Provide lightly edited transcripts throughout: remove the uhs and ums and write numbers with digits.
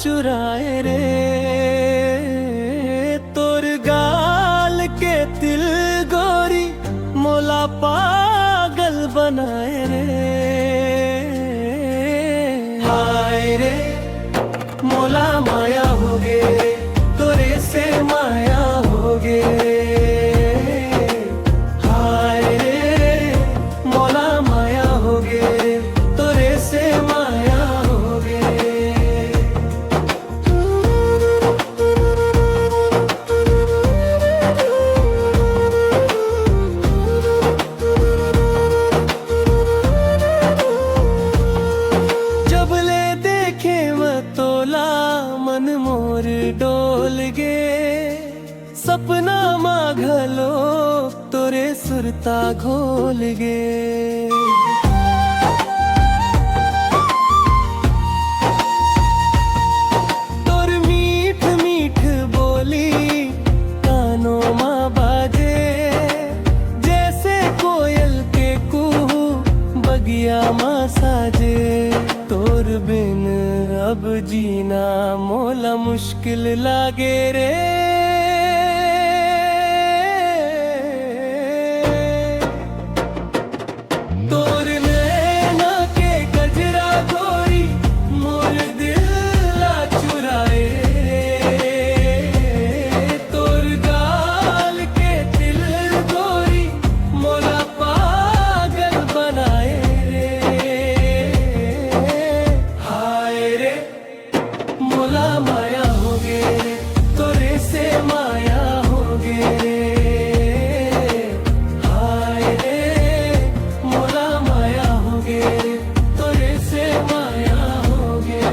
चुराए रे, तोर गाल के तिल गोरी मोला पागल बनाए रे। हाय रे मोला माया हो गे, तोरे से माया हो गे। हाय रे मोला माया हो गे, तोरे से माया हो गे। जब ले देखे मतोला मन मोर डोल गे, सपना माघलो तोरे सुरता घोल गे। तोर मीठ मीठ बोली कानों माँ बाजे, जैसे कोयल के कुहू बगिया माँ साजे। तोर बिन अब जीना मोला मुश्किल लागे रे। तोर नैना के गजरा गोरी मोर दिल ला चुराए रे, तोर गाल के तिल गोरी मोला पागल बनाए रे। हाय रे मोला माया हो गे, तोरे से माया हो गे। हाय रे मोला माया हो गे, तोरे से माया हो गे।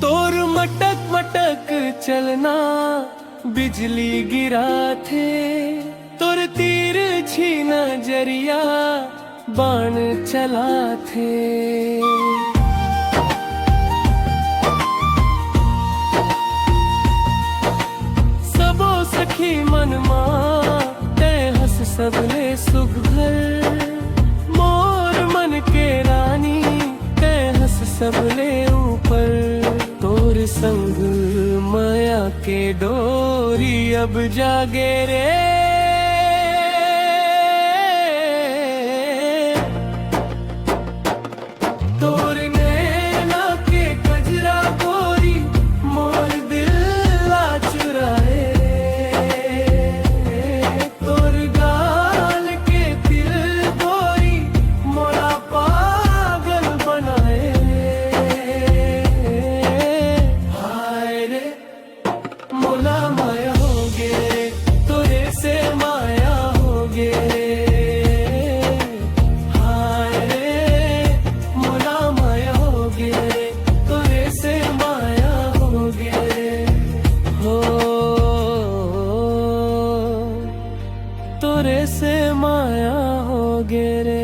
तोर मटक मटक चलना बिजली गिरा थे, तोर तीर छी नजरिया बाण चला थे। सबो सखी मनमा ते हंस सबले सुघर, मोर मन के रानी ते हंस सबले ऊपर। तोर संग माया के डोरी अब जागे रे। तोर नैना के गजरा गोरी मोर दिल ला चुराए रे, तोर गाल के तिल गोरी मोला पागल बनाए रे। हाय रे मोला माया हो गे, तोरे से माया हो गे। हाय रे मोला माया हो गे, तोरे से माया हो गे। हो तोरे से माया हो गे रे।